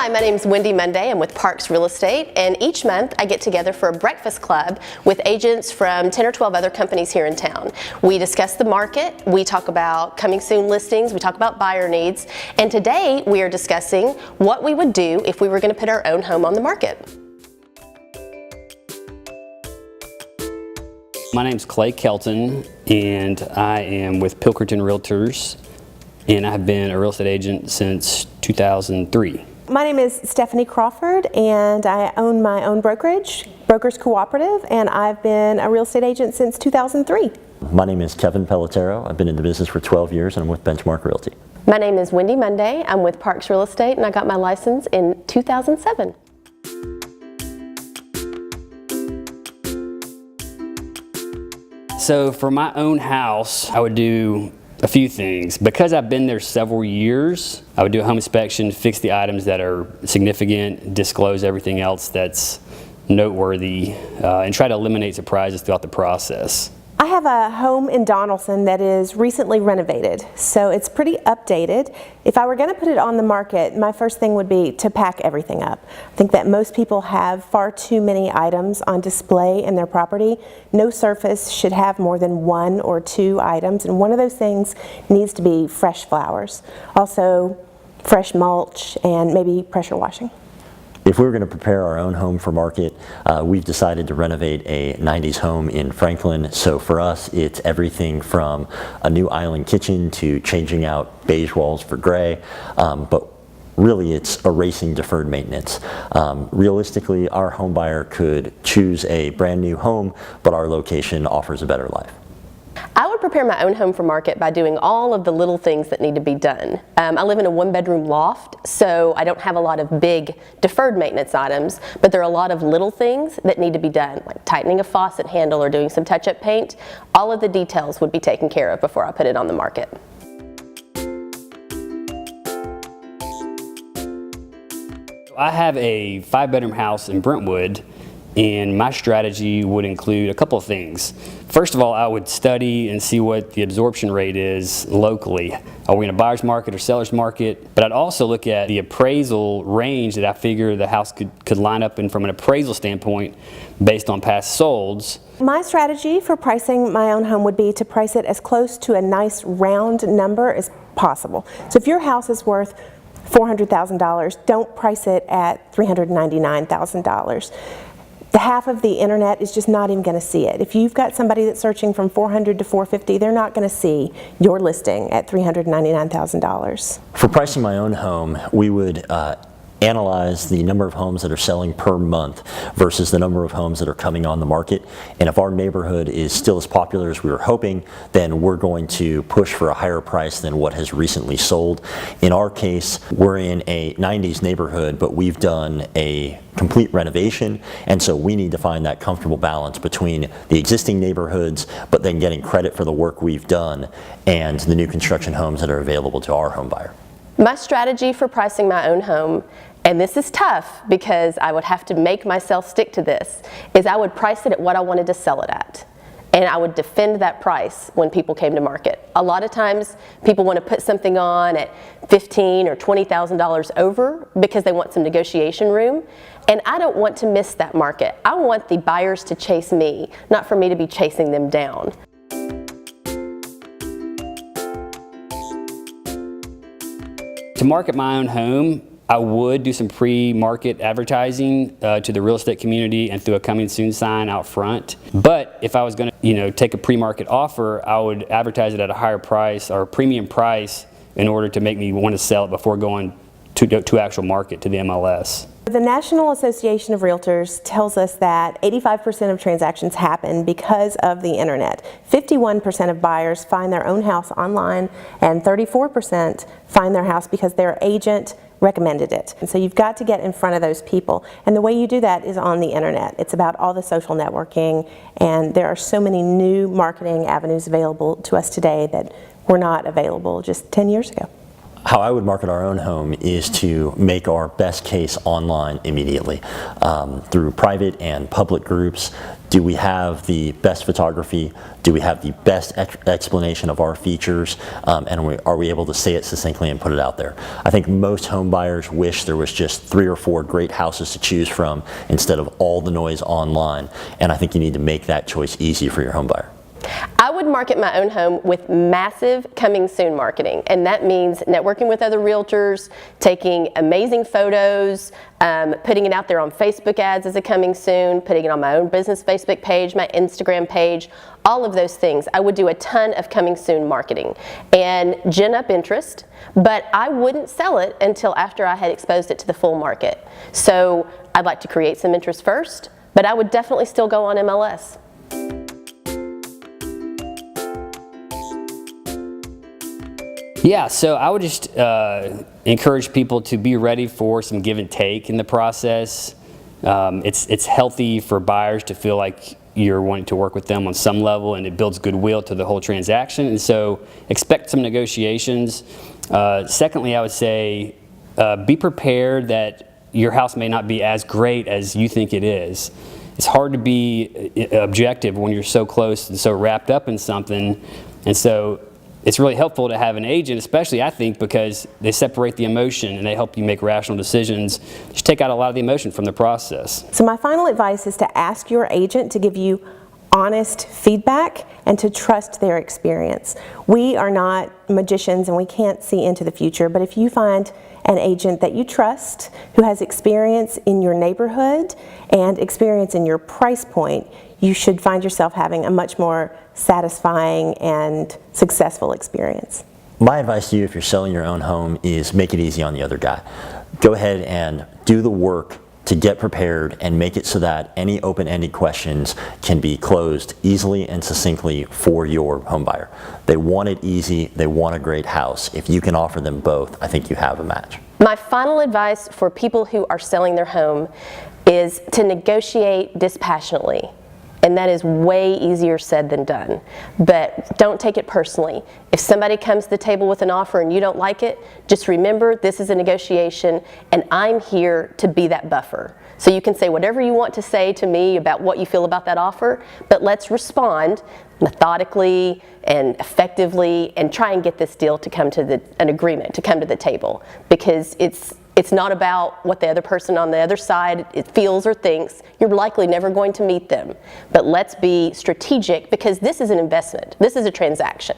Hi, my name is Wendy Monday. I'm with Parks Real Estate, and each month I get together for a breakfast club with agents from 10 or 12 other companies here in town. We discuss the market, we talk about coming soon listings, we talk about buyer needs, and today we are discussing what we would do if we were going to put our own home on the market. My name's Clay Kelton, and I am with Pilkerton Realtors, and I've been a real estate agent since 2003. My name is Stephanie Crawford, and I own my own brokerage, Brokers Cooperative, and I've been a real estate agent since 2003. My name is Kevin Pelletero. I've been in the business for 12 years, and I'm with Benchmark Realty. My name is Wendy Monday. I'm with Parks Real Estate, and I got my license in 2007. So for my own house, I would do a few things. Because I've been there several years, I would do a home inspection, fix the items that are significant, disclose everything else that's noteworthy, and try to eliminate surprises throughout the process. I have a home in Donaldson that is recently renovated, so it's pretty updated. If I were going to put it on the market, my first thing would be to pack everything up. I think that most people have far too many items on display in their property. No surface should have more than 1 or 2 items, and one of those things needs to be fresh flowers. Also, fresh mulch and maybe pressure washing. If we were going to prepare our own home for market, we've decided to renovate a 90s home in Franklin. So for us, it's everything from a new island kitchen to changing out beige walls for gray. But really, it's erasing deferred maintenance. Realistically, our home buyer could choose a brand new home, but our location offers a better life. I would prepare my own home for market by doing all of the little things that need to be done. I live in a 1-bedroom loft, so I don't have a lot of big deferred maintenance items, but there are a lot of little things that need to be done, like tightening a faucet handle or doing some touch-up paint. All of the details would be taken care of before I put it on the market. I have a 5-bedroom house in Brentwood, and my strategy would include a couple of things. First of all, I would study and see what the absorption rate is locally. Are we in a buyer's market or seller's market? But I'd also look at the appraisal range that I figure the house could line up in from an appraisal standpoint based on past solds. My strategy for pricing my own home would be to price it as close to a nice round number as possible. So if your house is worth $400,000, don't price it at $399,000. The half of the internet is just not even going to see it. If you've got somebody that's searching from $400,000 to $450,000, they're not going to see your listing at $399,000. For pricing my own home, we would analyze the number of homes that are selling per month versus the number of homes that are coming on the market. And if our neighborhood is still as popular as we were hoping, then we're going to push for a higher price than what has recently sold. In our case, we're in a 90s neighborhood, but we've done a complete renovation, and so we need to find that comfortable balance between the existing neighborhoods, but then getting credit for the work we've done and the new construction homes that are available to our home buyer. My strategy for pricing my own home, and this is tough because I would have to make myself stick to this, is I would price it at what I wanted to sell it at. And I would defend that price when people came to market. A lot of times people want to put something on at $15,000 or $20,000 over because they want some negotiation room. And I don't want to miss that market. I want the buyers to chase me, not for me to be chasing them down. To market my own home, I would do some pre-market advertising to the real estate community and through a coming soon sign out front. But if I was going to, take a pre-market offer, I would advertise it at a higher price or a premium price in order to make me want to sell it before going to actual market, to the MLS. The National Association of Realtors tells us that 85% of transactions happen because of the internet. 51% of buyers find their own house online, and 34% find their house because their agent recommended it. And so you've got to get in front of those people, and the way you do that is on the internet. It's about all the social networking, and there are so many new marketing avenues available to us today that were not available just 10 years ago. How I would market our own home is to make our best case online immediately through private and public groups, Do we have the best photography? Do we have the best explanation of our features? And are we able to say it succinctly and put it out there? I think most home buyers wish there was just 3 or 4 great houses to choose from instead of all the noise online. And I think you need to make that choice easy for your home buyer. I would market my own home with massive coming soon marketing, and that means networking with other realtors, taking amazing photos, putting it out there on Facebook ads as a coming soon, putting it on my own business Facebook page, my Instagram page, all of those things. I would do a ton of coming soon marketing and gin up interest, but I wouldn't sell it until after I had exposed it to the full market. So I'd like to create some interest first, but I would definitely still go on MLS. Yeah, so I would just encourage people to be ready for some give and take in the process. It's healthy for buyers to feel like you're wanting to work with them on some level, and it builds goodwill to the whole transaction. And so expect some negotiations. Secondly, I would say be prepared that your house may not be as great as you think it is. It's hard to be objective when you're so close and so wrapped up in something. And so it's really helpful to have an agent, especially I think, because they separate the emotion and they help you make rational decisions. Just take out a lot of the emotion from the process. So my final advice is to ask your agent to give you honest feedback and to trust their experience. We are not magicians and we can't see into the future, but if you find an agent that you trust who has experience in your neighborhood and experience in your price point, you should find yourself having a much more satisfying and successful experience. My advice to you if you're selling your own home is make it easy on the other guy. Go ahead and do the work to get prepared and make it so that any open-ended questions can be closed easily and succinctly for your home buyer. They want it easy, they want a great house. If you can offer them both, I think you have a match. My final advice for people who are selling their home is to negotiate dispassionately. And that is way easier said than done. But don't take it personally. If somebody comes to the table with an offer and you don't like it, just remember this is a negotiation and I'm here to be that buffer. So you can say whatever you want to say to me about what you feel about that offer, but let's respond methodically and effectively and try and get this deal to come to an agreement, to come to the table. Because it's not about what the other person on the other side feels or thinks. You're likely never going to meet them. But let's be strategic because this is an investment. This is a transaction.